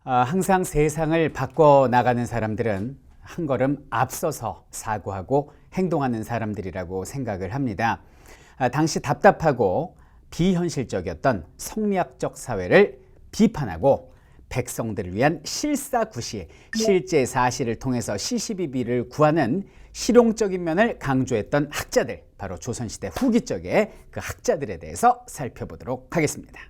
항상 세상을 바꿔나가는 사람들은 한 걸음 앞서서 사고하고 행동하는 사람들이라고 생각을 합니다. 당시 답답하고 비현실적이었던 성리학적 사회를 비판하고 백성들을 위한 실사구시, 실제 사실을 통해서 시시비비를 구하는 실용적인 면을 강조했던 학자들, 바로 조선시대 후기 쪽의 그 학자들에 대해서 살펴보도록 하겠습니다.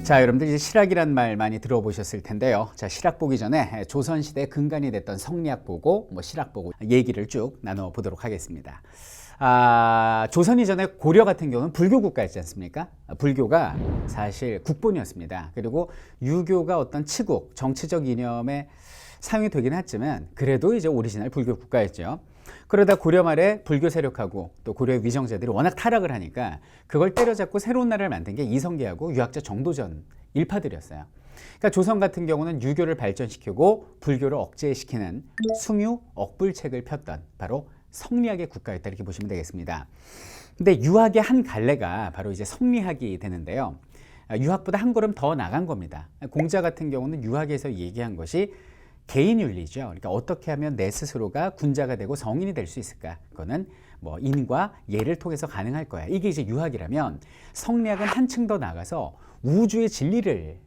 자, 여러분들 이제 실학이란 말 많이 들어보셨을 텐데요. 자, 실학 보기 전에 조선시대 근간이 됐던 성리학 보고 실학 보고 얘기를 쭉 나눠보도록 하겠습니다. 조선 이전에 고려 같은 경우는 불교 국가였지 않습니까? 불교가 사실 국본이었습니다. 그리고 유교가 어떤 치국, 정치적 이념에 사용이 되긴 했지만 그래도 이제 오리지널 불교 국가였죠. 그러다 고려 말에 불교 세력하고 또 고려의 위정자들이 워낙 타락을 하니까 그걸 때려잡고 새로운 나라를 만든 게 이성계하고 유학자 정도전 일파들이었어요. 그러니까 조선 같은 경우는 유교를 발전시키고 불교를 억제시키는 숭유 억불책을 폈던 바로 성리학의 국가였다, 이렇게 보시면 되겠습니다. 근데 유학의 한 갈래가 바로 이제 성리학이 되는데요. 유학보다 한 걸음 더 나간 겁니다. 공자 같은 경우는 유학에서 얘기한 것이 개인윤리죠. 그러니까 어떻게 하면 내 스스로가 군자가 되고 성인이 될 수 있을까? 그거는 인과 예를 통해서 가능할 거야. 이게 이제 유학이라면, 성리학은 한층 더 나가서 우주의 진리를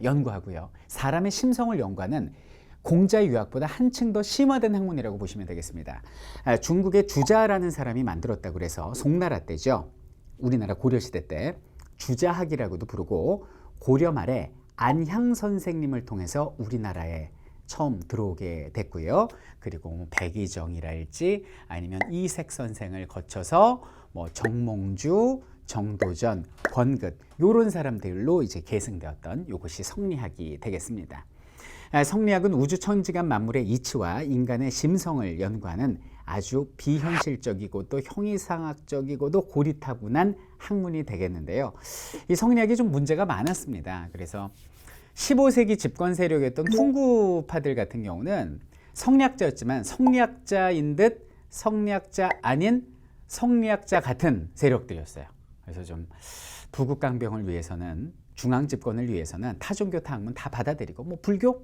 연구하고요. 사람의 심성을 연구하는 공자의 유학보다 한층 더 심화된 학문이라고 보시면 되겠습니다. 중국의 주자라는 사람이 만들었다고 그래서 송나라 때죠. 우리나라 고려시대 때 주자학이라고도 부르고, 고려 말에 안향 선생님을 통해서 우리나라에 처음 들어오게 됐고요. 그리고 백의정이랄지 아니면 이색 선생을 거쳐서 정몽주, 정도전, 권긋 이런 사람들로 이제 계승되었던 이것이 성리학이 되겠습니다. 성리학은 우주천지간 만물의 이치와 인간의 심성을 연구하는 아주 비현실적이고 또 형이상학적이고도 고리타분한 학문이 되겠는데요. 이 성리학이 좀 문제가 많았습니다. 그래서 15세기 집권 세력이었던 퉁구파들 같은 경우는 성리학자였지만 성리학자인 듯 성리학자 아닌 성리학자 같은 세력들이었어요. 그래서 좀 부국강병을 위해서는, 중앙 집권을 위해서는 타종교 타학문 다 받아들이고 불교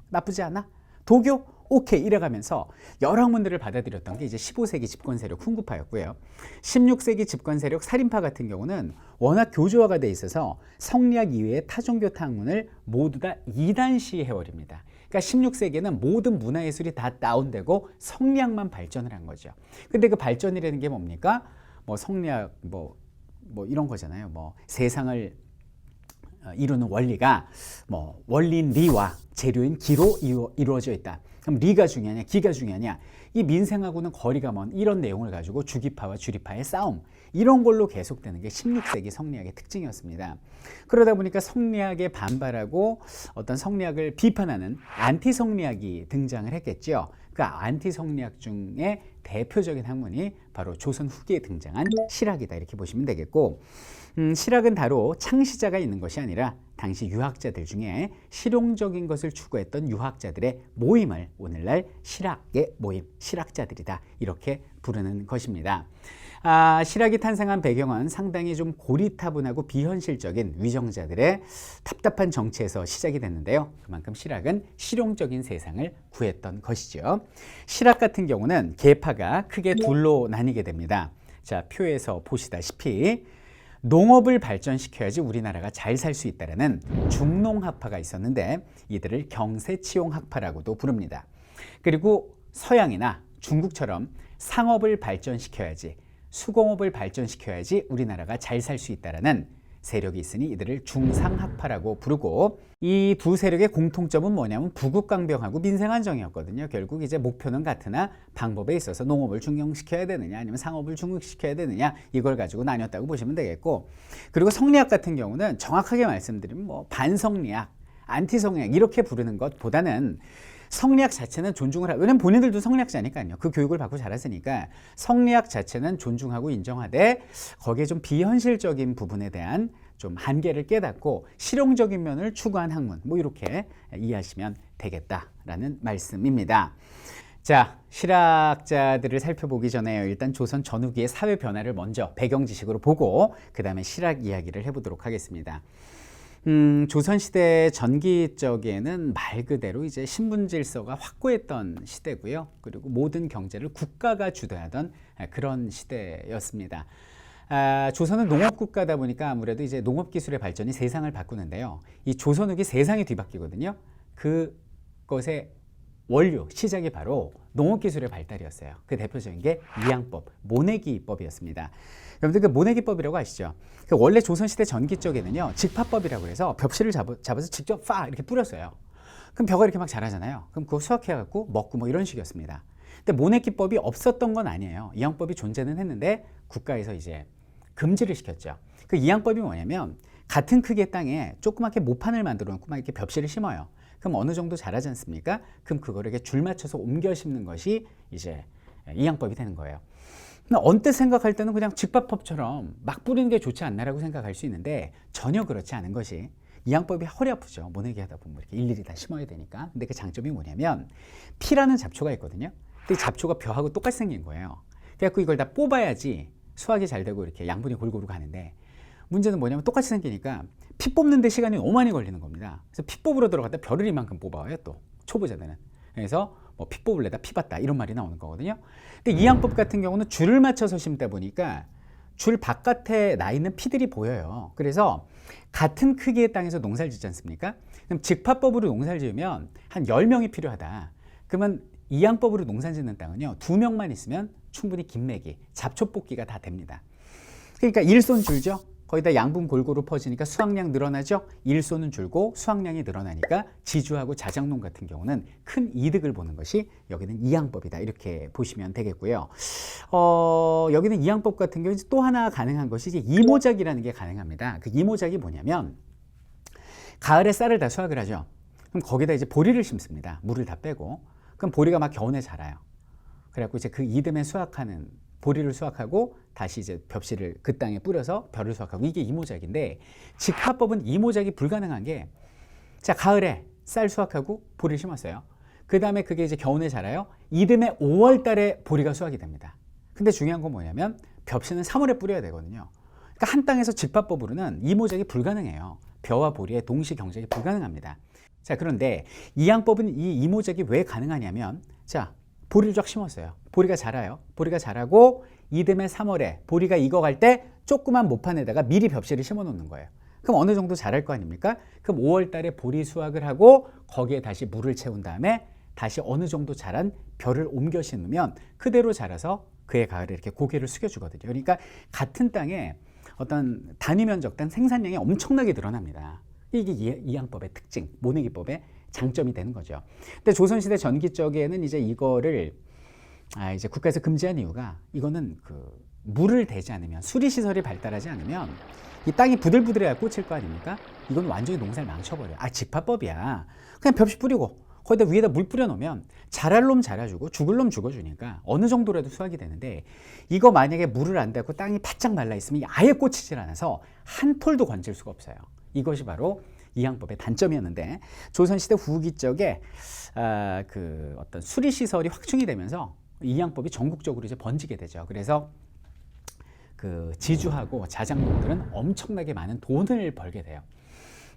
나쁘지 않아, 도교 오케이 이래가면서 여러 학문들을 받아들였던 게 이제 15세기 집권 세력 퉁구파였고요. 16세기 집권 세력 살인파 같은 경우는 워낙 교조화가 돼 있어서 성리학 이외의 타종교 타학문을 모두 다 이단시해버립니다. 그러니까 16세기에는 모든 문화예술이 다 다운되고 성리학만 발전을 한 거죠. 근데 그 발전이라는 게 뭡니까? 성리학 이런 거잖아요. 세상을 이루는 원리가 원리인 리와 재료인 기로 이루어져 있다. 그럼 리가 중요하냐 기가 중요하냐, 이 민생하고는 거리가 먼 이런 내용을 가지고 주기파와 주리파의 싸움, 이런 걸로 계속되는 게 16세기 성리학의 특징이었습니다. 그러다 보니까 성리학에 반발하고 어떤 성리학을 비판하는 안티 성리학이 등장을 했겠죠. 그 안티 성리학 중에 대표적인 학문이 바로 조선 후기에 등장한 실학이다, 이렇게 보시면 되겠고, 실학은 다로 창시자가 있는 것이 아니라 당시 유학자들 중에 실용적인 것을 추구했던 유학자들의 모임을 오늘날 실학의 모임, 실학자들이다, 이렇게 부르는 것입니다. 실학이 탄생한 배경은 상당히 좀 고리타분하고 비현실적인 위정자들의 답답한 정치에서 시작이 됐는데요. 그만큼 실학은 실용적인 세상을 구했던 것이죠. 실학 같은 경우는 계파가 크게 둘로 나뉘게 됩니다. 자, 표에서 보시다시피 농업을 발전시켜야지 우리나라가 잘 살 수 있다라는 중농학파가 있었는데 이들을 경세치용학파라고도 부릅니다. 그리고 서양이나 중국처럼 상업을 발전시켜야지, 수공업을 발전시켜야지 우리나라가 잘 살 수 있다라는 세력이 있으니 이들을 중상학파라고 부르고, 이 두 세력의 공통점은 뭐냐면 부국강병하고 민생안정이었거든요. 결국 이제 목표는 같으나 방법에 있어서 농업을 중용시켜야 되느냐 아니면 상업을 중용시켜야 되느냐, 이걸 가지고 나뉘었다고 보시면 되겠고, 그리고 성리학 같은 경우는 정확하게 말씀드리면 반성리학, 안티성리학 이렇게 부르는 것보다는 성리학 자체는 존중을 하고, 왜냐면 본인들도 성리학자니까요. 그 교육을 받고 자랐으니까 성리학 자체는 존중하고 인정하되 거기에 좀 비현실적인 부분에 대한 좀 한계를 깨닫고 실용적인 면을 추구한 학문, 이렇게 이해하시면 되겠다라는 말씀입니다. 자, 실학자들을 살펴보기 전에 일단 조선 전후기의 사회 변화를 먼저 배경 지식으로 보고 그 다음에 실학 이야기를 해보도록 하겠습니다. 조선시대 전기적에는 말 그대로 이제 신분 질서가 확고했던 시대고요. 그리고 모든 경제를 국가가 주도하던 그런 시대였습니다. 조선은 농업국가다 보니까 아무래도 이제 농업기술의 발전이 세상을 바꾸는데요. 이 조선 후기 세상이 뒤바뀌거든요. 그것의 원료, 시작이 바로 농업기술의 발달이었어요. 그 대표적인 게 이양법, 모내기법이었습니다. 여러분들 그 모내기법이라고 아시죠? 그 원래 조선시대 전기 쪽에는요, 직파법이라고 해서 벽실을 잡아서 직접 팍 이렇게 뿌렸어요. 그럼 벼가 이렇게 막 자라잖아요. 그럼 그거 수확해갖고 먹고 뭐 이런 식이었습니다. 근데 모내기법이 없었던 건 아니에요. 이양법이 존재는 했는데 국가에서 이제 금지를 시켰죠. 그 이양법이 뭐냐면 같은 크기의 땅에 조그맣게 모판을 만들어 놓고 막 이렇게 벽실을 심어요. 그럼 어느 정도 자라지 않습니까? 그럼 그거를 이렇게 줄 맞춰서 옮겨 심는 것이 이제 이양법이 되는 거예요. 언뜻 생각할 때는 그냥 직밥법처럼 막 뿌리는 게 좋지 않나라고 생각할 수 있는데 전혀 그렇지 않은 것이 이양법이 허리 아프죠. 모내기 하다 보면 이렇게 일일이 다 심어야 되니까. 근데 그 장점이 뭐냐면 피라는 잡초가 있거든요. 근데 이 잡초가 벼하고 똑같이 생긴 거예요. 그래갖고 이걸 다 뽑아야지 수확이 잘 되고 이렇게 양분이 골고루 가는데 문제는 뭐냐면 똑같이 생기니까 피 뽑는데 시간이 너무 많이 걸리는 겁니다. 그래서 피 뽑으러 들어갔다 벼를 이만큼 뽑아와요. 또 초보자들은. 그래서 뭐 피 뽑을래다 피 봤다 이런 말이 나오는 거거든요. 근데 이양법 같은 경우는 줄을 맞춰서 심다 보니까 줄 바깥에 나 있는 피들이 보여요. 그래서 같은 크기의 땅에서 농사를 짓지 않습니까? 그럼 직파법으로 농사를 지으면 한 10명이 필요하다. 그러면 이양법으로 농사 짓는 땅은요, 2명만 있으면 충분히 김매기, 잡초 뽑기가 다 됩니다. 그러니까 일손 줄죠. 거기다 양분 골고루 퍼지니까 수확량 늘어나죠. 일손은 줄고 수확량이 늘어나니까 지주하고 자작농 같은 경우는 큰 이득을 보는 것이 여기는 이양법이다. 이렇게 보시면 되겠고요. 여기는 이양법 같은 경우 또 하나 가능한 것이 이제 이모작이라는 게 가능합니다. 그 이모작이 뭐냐면 가을에 쌀을 다 수확을 하죠. 그럼 거기다 이제 보리를 심습니다. 물을 다 빼고. 그럼 보리가 막 겨우내 자라요. 그래갖고 이제 그 이듬해 수확하는 보리를 수확하고 다시 이제 벽실을 그 땅에 뿌려서 벼를 수확하고 이게 이모작인데 직파법은 이모작이 불가능한 게 자, 가을에 쌀 수확하고 보리를 심었어요. 그 다음에 그게 이제 겨우내 자라요. 이듬해 5월 달에 보리가 수확이 됩니다. 근데 중요한 건 뭐냐면 벽실은 3월에 뿌려야 되거든요. 그러니까 한 땅에서 직파법으로는 이모작이 불가능해요. 벼와 보리의 동시 경작이 불가능합니다. 자, 그런데 이양법은 이 이모작이 왜 가능하냐면 자, 보리를 쫙 심었어요. 보리가 자라요. 보리가 자라고 이듬해 3월에 보리가 익어갈 때 조그만 모판에다가 미리 벽실을 심어 놓는 거예요. 그럼 어느 정도 자랄 거 아닙니까? 그럼 5월 달에 보리 수확을 하고 거기에 다시 물을 채운 다음에 다시 어느 정도 자란 벼를 옮겨 심으면 그대로 자라서 그해 가을에 이렇게 고개를 숙여주거든요. 그러니까 같은 땅에 어떤 단위 면적당 생산량이 엄청나게 늘어납니다. 이게 이양법의 특징, 모내기법의 장점이 되는 거죠. 근데 조선시대 전기 쪽에는 이제 이거를 이제 국가에서 금지한 이유가 이거는 그 물을 대지 않으면 수리시설이 발달하지 않으면 이 땅이 부들부들해야 꽂힐 거 아닙니까? 이건 완전히 농사를 망쳐버려요. 직파법이야. 그냥 벽시 뿌리고 거기다 위에다 물 뿌려 놓으면 자랄 놈 자라주고 죽을 놈 죽어주니까 어느 정도라도 수확이 되는데 이거 만약에 물을 안 대고 땅이 바짝 말라 있으면 아예 꽂히질 않아서 한 톨도 건질 수가 없어요. 이것이 바로 이양법의 단점이었는데 조선시대 후기 쪽에 그 어떤 수리시설이 확충이 되면서 이양법이 전국적으로 이제 번지게 되죠. 그래서 그 지주하고 자작농들은 엄청나게 많은 돈을 벌게 돼요.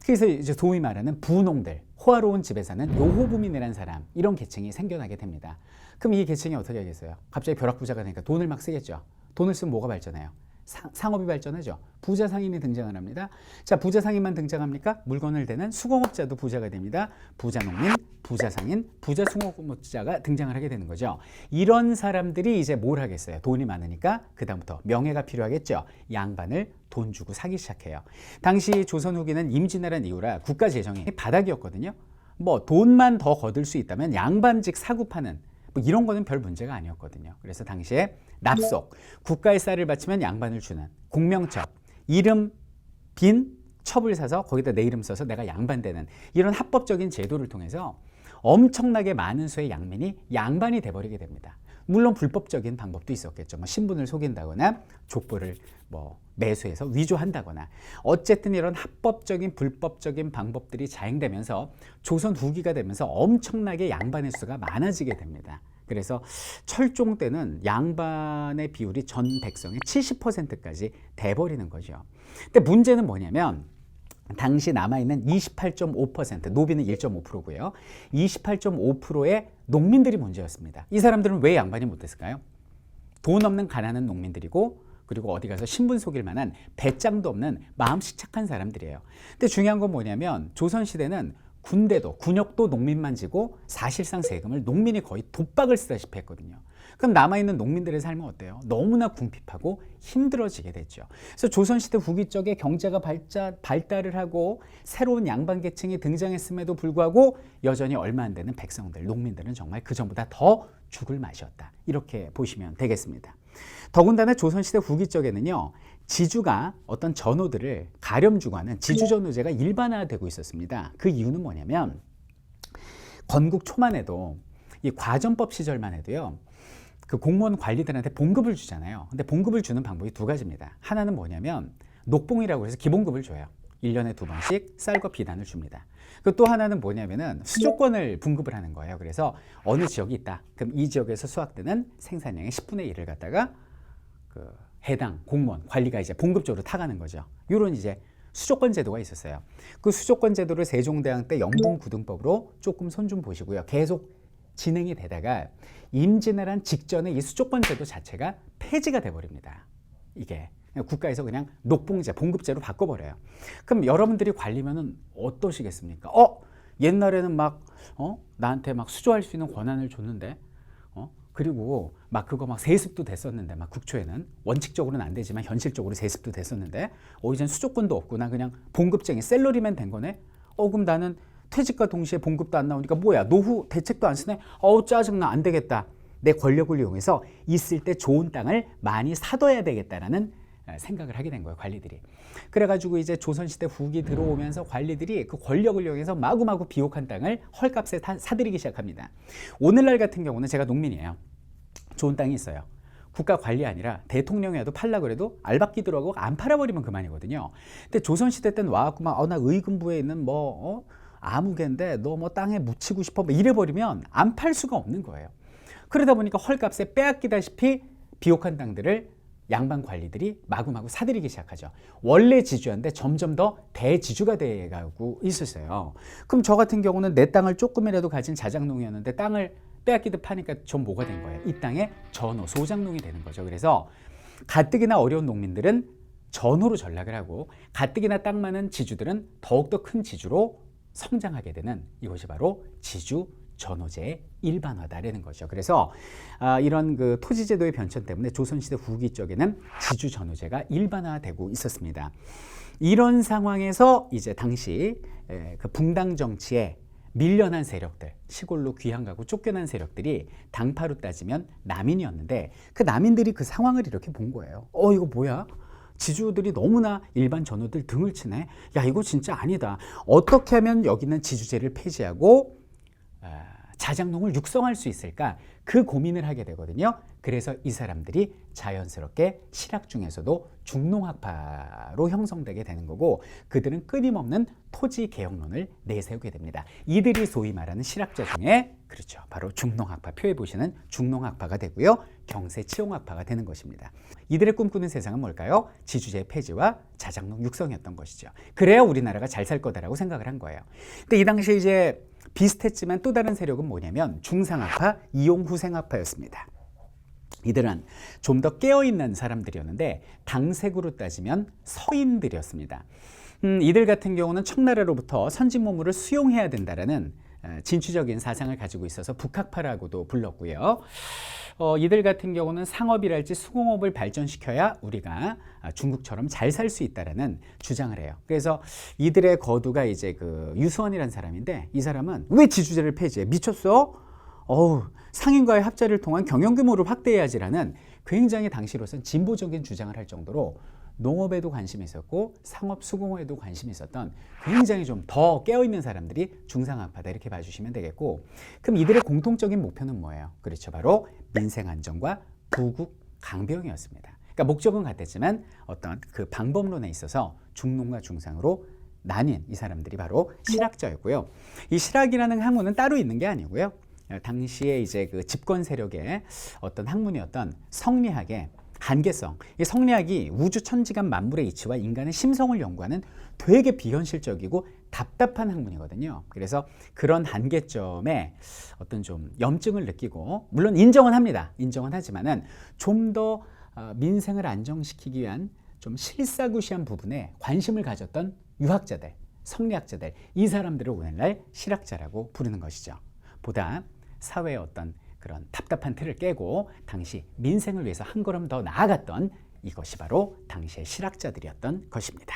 그래서 이제 소위 말하는 부농들, 호화로운 집에 사는 요호부민이라는 사람, 이런 계층이 생겨나게 됩니다. 그럼 이 계층이 어떻게 하겠어요? 갑자기 벼락부자가 되니까 돈을 막 쓰겠죠. 돈을 쓰면 뭐가 발전해요? 상업이 발전하죠. 부자 상인이 등장을 합니다. 자, 부자 상인만 등장합니까? 물건을 대는 수공업자도 부자가 됩니다. 부자 농민, 부자 상인, 부자 수공업자가 등장을 하게 되는 거죠. 이런 사람들이 이제 뭘 하겠어요? 돈이 많으니까 그다음부터 명예가 필요하겠죠. 양반을 돈 주고 사기 시작해요. 당시 조선 후기는 임진왜란 이후라 국가 재정이 바닥이었거든요. 뭐 돈만 더 거둘 수 있다면 양반직 사구 파는 뭐 이런 거는 별 문제가 아니었거든요. 그래서 당시에 납속, 국가의 쌀을 바치면 양반을 주는 공명첩, 이름 빈 첩을 사서 거기다 내 이름 써서 내가 양반 되는 이런 합법적인 제도를 통해서 엄청나게 많은 수의 양민이 양반이 돼버리게 됩니다. 물론 불법적인 방법도 있었겠죠. 뭐 신분을 속인다거나 족보를 뭐 매수해서 위조한다거나 어쨌든 이런 합법적인 불법적인 방법들이 자행되면서 조선 후기가 되면서 엄청나게 양반의 수가 많아지게 됩니다. 그래서 철종 때는 양반의 비율이 전 백성의 70%까지 돼버리는 거죠. 근데 문제는 뭐냐면 당시 남아있는 28.5%, 노비는 1.5%고요. 28.5%의 농민들이 문제였습니다. 이 사람들은 왜 양반이 못됐을까요? 돈 없는 가난한 농민들이고, 그리고 어디 가서 신분 속일 만한 배짱도 없는 마음씨 착한 사람들이에요. 근데 중요한 건 뭐냐면 조선시대는 군대도 군역도 농민만 지고 사실상 세금을 농민이 거의 독박을 쓰다시피 했거든요. 그럼 남아있는 농민들의 삶은 어때요? 너무나 궁핍하고 힘들어지게 됐죠. 그래서 조선시대 후기 쪽에 경제가 발달을 하고 새로운 양반계층이 등장했음에도 불구하고 여전히 얼마 안 되는 백성들, 농민들은 정말 그전보다 더 죽을 맛이었다. 이렇게 보시면 되겠습니다. 더군다나 조선시대 후기 쪽에는요, 지주가 어떤 전호들을 가렴주고 하는 지주전호제가 일반화되고 있었습니다. 그 이유는 뭐냐면 건국 초만 해도 이 과전법 시절만 해도요, 그 공무원 관리들한테 봉급을 주잖아요. 근데 봉급을 주는 방법이 두 가지입니다. 하나는 뭐냐면 녹봉이라고 해서 기본급을 줘요. 1년에 2번씩 쌀과 비단을 줍니다. 그 또 하나는 뭐냐면은 수조권을 분급을 하는 거예요. 그래서 어느 지역이 있다. 그럼 이 지역에서 수확되는 생산량의 10분의 1을 갖다가 그 해당 공무원 관리가 이제 봉급적으로 타가는 거죠. 이런 이제 수조권 제도가 있었어요. 그 수조권 제도를 세종대왕 때 영봉구등법으로 조금 손 좀 보시고요. 계속 진행이 되다가 임진왜란 직전에 이 수조권 제도 자체가 폐지가 돼버립니다. 이게 국가에서 그냥 녹봉제, 봉급제로 바꿔버려요. 그럼 여러분들이 관리면은 어떠시겠습니까? 옛날에는 막 나한테 막 수조할 수 있는 권한을 줬는데, 그리고 막 그거 막 세습도 됐었는데, 막 국초에는 원칙적으로는 안 되지만 현실적으로 세습도 됐었는데, 이젠 수조권도 없고 나 그냥 봉급쟁이 셀러리맨 된 거네. 그럼 나는 퇴직과 동시에 봉급도 안 나오니까 뭐야, 노후 대책도 안 쓰네. 짜증나, 안 되겠다. 내 권력을 이용해서 있을 때 좋은 땅을 많이 사둬야 되겠다라는 생각을 하게 된 거예요, 관리들이. 그래가지고 이제 조선시대 후기 들어오면서 관리들이 그 권력을 이용해서 마구마구 비옥한 땅을 헐값에 사들이기 시작합니다. 오늘날 같은 경우는 제가 농민이에요. 좋은 땅이 있어요. 국가 관리 아니라 대통령이라도 팔려고 해도 알박기들하고 안 팔아버리면 그만이거든요. 근데 조선시대 때는 와갖고 막 나 의금부에 있는 아무개인데 너 뭐 땅에 묻히고 싶어 이래버리면 안 팔 수가 없는 거예요. 그러다 보니까 헐값에 빼앗기다시피 비옥한 땅들을 양반 관리들이 마구마구 사들이기 시작하죠. 원래 지주였는데 점점 더 대지주가 돼가고 있었어요. 그럼 저 같은 경우는 내 땅을 조금이라도 가진 자작농이었는데 땅을 빼앗기듯 파니까 전 뭐가 된 거예요? 이 땅의 전호, 소작농이 되는 거죠. 그래서 가뜩이나 어려운 농민들은 전호로 전락을 하고 가뜩이나 땅 많은 지주들은 더욱더 큰 지주로 성장하게 되는 이것이 바로 지주 전호제의 일반화다라는 거죠. 그래서 이런 그 토지제도의 변천 때문에 조선시대 후기 쪽에는 지주 전호제가 일반화되고 있었습니다. 이런 상황에서 이제 당시 그 붕당 정치에 밀려난 세력들, 시골로 귀향 가고 쫓겨난 세력들이 당파로 따지면 남인이었는데 그 남인들이 그 상황을 이렇게 본 거예요. 이거 뭐야? 지주들이 너무나 일반 전호들 등을 치네. 야, 이거 진짜 아니다. 어떻게 하면 여기는 지주제를 폐지하고 자작농을 육성할 수 있을까? 그 고민을 하게 되거든요. 그래서 이 사람들이 자연스럽게 실학 중에서도 중농학파로 형성되게 되는 거고, 그들은 끊임없는 토지 개혁론을 내세우게 됩니다. 이들이 소위 말하는 실학자 중에 그렇죠, 바로 중농학파, 표에 보시는 중농학파가 되고요, 경세치용학파가 되는 것입니다. 이들의 꿈꾸는 세상은 뭘까요? 지주제 폐지와 자작농 육성이었던 것이죠. 그래야 우리나라가 잘 살 거다라고 생각을 한 거예요. 근데 이 당시에 이제 비슷했지만 또 다른 세력은 뭐냐면 중상학파, 이용후생학파였습니다. 이들은 좀 더 깨어있는 사람들이었는데 당색으로 따지면 서인들이었습니다. 이들 같은 경우는 청나라로부터 선진모물을 수용해야 된다라는 진취적인 사상을 가지고 있어서 북학파라고도 불렀고요. 이들 같은 경우는 상업이랄지 수공업을 발전시켜야 우리가 중국처럼 잘 살 수 있다라는 주장을 해요. 그래서 이들의 거두가 이제 그 유수원이라는 사람인데, 이 사람은 왜 지주제를 폐지해? 미쳤어? 상인과의 합작을 통한 경영 규모를 확대해야지라는 굉장히 당시로선 진보적인 주장을 할 정도로 농업에도 관심이 있었고 상업 수공업에도 관심이 있었던 굉장히 좀 더 깨어있는 사람들이 중상학파다, 이렇게 봐주시면 되겠고, 그럼 이들의 공통적인 목표는 뭐예요? 그렇죠, 바로 민생 안정과 부국 강병이었습니다. 그러니까 목적은 같았지만 어떤 그 방법론에 있어서 중농과 중상으로 나뉜 이 사람들이 바로 실학자였고요. 이 실학이라는 학문은 따로 있는 게 아니고요, 당시에 이제 그 집권 세력의 어떤 학문이었던 성리학의 한계성. 이 성리학이 우주 천지간 만물의 이치와 인간의 심성을 연구하는 되게 비현실적이고 답답한 학문이거든요. 그래서 그런 한계점에 어떤 좀 염증을 느끼고, 물론 인정은 합니다. 인정은 하지만은 좀 더 민생을 안정시키기 위한 좀 실사구시한 부분에 관심을 가졌던 유학자들, 성리학자들, 이 사람들을 오늘날 실학자라고 부르는 것이죠. 보다 사회의 어떤 그런 답답한 틀을 깨고 당시 민생을 위해서 한 걸음 더 나아갔던 이것이 바로 당시의 실학자들이었던 것입니다.